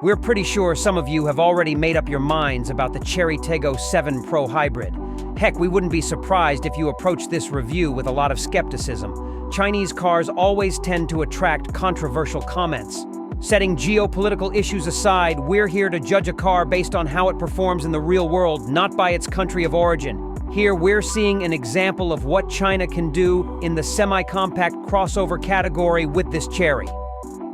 We're pretty sure some of you have already made up your minds about the Chery Tiggo 7 Pro Hybrid. Heck, we wouldn't be surprised if you approached this review with a lot of skepticism. Chinese cars always tend to attract controversial comments. Setting geopolitical issues aside, we're here to judge a car based on how it performs in the real world, not by its country of origin. Here, we're seeing an example of what China can do in the semi-compact crossover category with this Chery.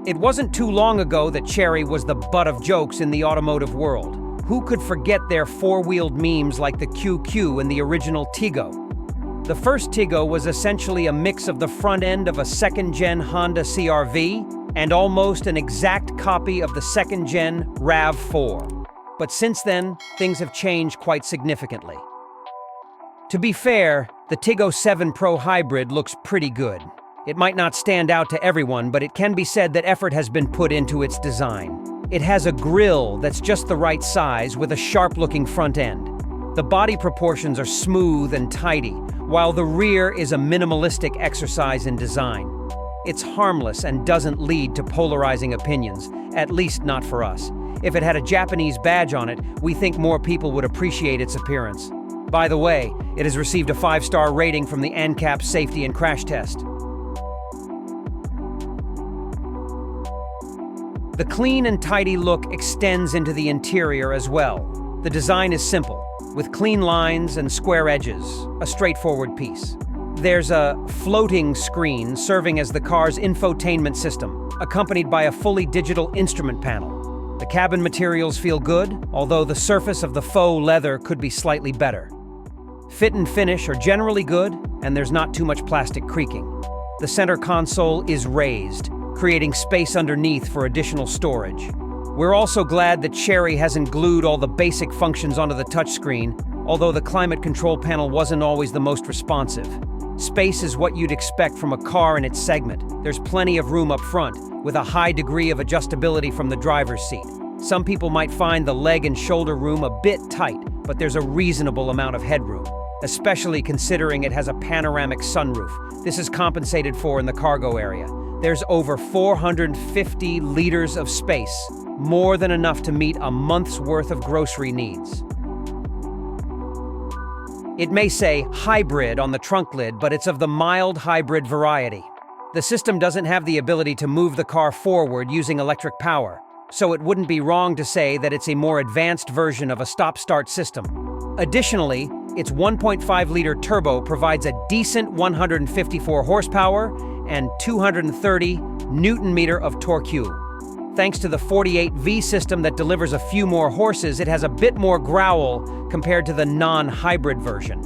It wasn't too long ago that Chery was the butt of jokes in the automotive world. Who could forget their four-wheeled memes like the QQ and the original Tiggo? The first Tiggo was essentially a mix of the front end of a second-gen Honda CR-V and almost an exact copy of the second-gen RAV4. But since then, things have changed quite significantly. To be fair, the Tiggo 7 Pro Hybrid looks pretty good. It might not stand out to everyone, but it can be said that effort has been put into its design. It has a grille that's just the right size with a sharp-looking front end. The body proportions are smooth and tidy, while the rear is a minimalistic exercise in design. It's harmless and doesn't lead to polarizing opinions, at least not for us. If it had a Japanese badge on it, we think more people would appreciate its appearance. By the way, it has received a 5-star rating from the ANCAP safety and crash test. The clean and tidy look extends into the interior as well. The design is simple, with clean lines and square edges, a straightforward piece. There's a floating screen serving as the car's infotainment system, accompanied by a fully digital instrument panel. The cabin materials feel good, although the surface of the faux leather could be slightly better. Fit and finish are generally good, and there's not too much plastic creaking. The center console is raised, creating space underneath for additional storage. We're also glad that Chery hasn't glued all the basic functions onto the touchscreen, although the climate control panel wasn't always the most responsive. Space is what you'd expect from a car in its segment. There's plenty of room up front, with a high degree of adjustability from the driver's seat. Some people might find the leg and shoulder room a bit tight, but there's a reasonable amount of headroom, especially considering it has a panoramic sunroof. This is compensated for in the cargo area. There's over 450 liters of space, more than enough to meet a month's worth of grocery needs. It may say hybrid on the trunk lid, but it's of the mild hybrid variety. The system doesn't have the ability to move the car forward using electric power, so it wouldn't be wrong to say that it's a more advanced version of a stop-start system. Additionally, its 1.5-liter turbo provides a decent 154 horsepower and 230 Newton-meter of torque. Thanks to the 48V system that delivers a few more horses, it has a bit more growl compared to the non-hybrid version.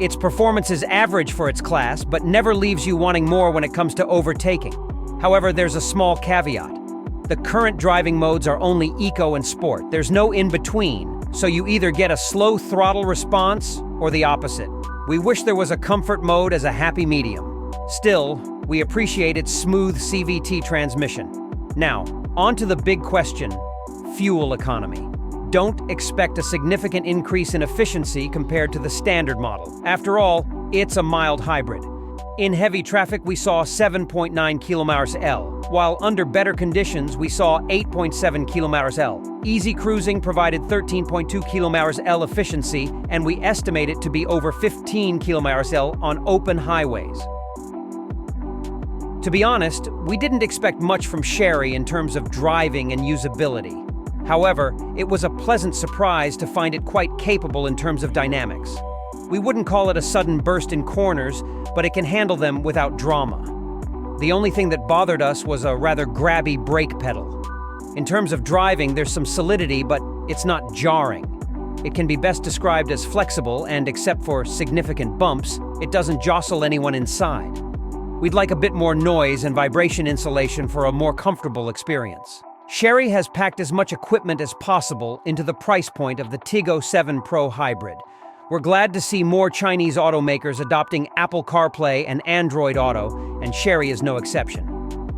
Its performance is average for its class, but never leaves you wanting more when it comes to overtaking. However, there's a small caveat. The current driving modes are only Eco and Sport. There's no in-between, so you either get a slow throttle response or the opposite. We wish there was a comfort mode as a happy medium. Still, we appreciate its smooth CVT transmission. Now, on to the big question, fuel economy. Don't expect a significant increase in efficiency compared to the standard model. After all, it's a mild hybrid. In heavy traffic, we saw 7.9 km/L, while under better conditions, we saw 8.7 km/L. Easy cruising provided 13.2 km/L efficiency, and we estimate it to be over 15 km/L on open highways. To be honest, we didn't expect much from Chery in terms of driving and usability. However, it was a pleasant surprise to find it quite capable in terms of dynamics. We wouldn't call it a sudden burst in corners, but it can handle them without drama. The only thing that bothered us was a rather grabby brake pedal. In terms of driving, there's some solidity, but it's not jarring. It can be best described as flexible, and except for significant bumps, it doesn't jostle anyone inside. We'd like a bit more noise and vibration insulation for a more comfortable experience. Chery has packed as much equipment as possible into the price point of the Tiggo 7 Pro Hybrid. We're glad to see more Chinese automakers adopting Apple CarPlay and Android Auto, and Chery is no exception.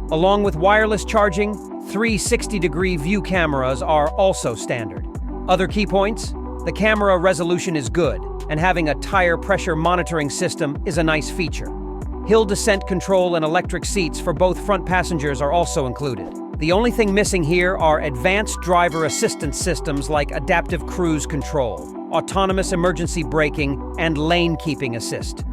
Along with wireless charging, 360-degree view cameras are also standard. Other key points? The camera resolution is good, and having a tire pressure monitoring system is a nice feature. Hill descent control and electric seats for both front passengers are also included. The only thing missing here are advanced driver assistance systems like adaptive cruise control, autonomous emergency braking, and lane keeping assist.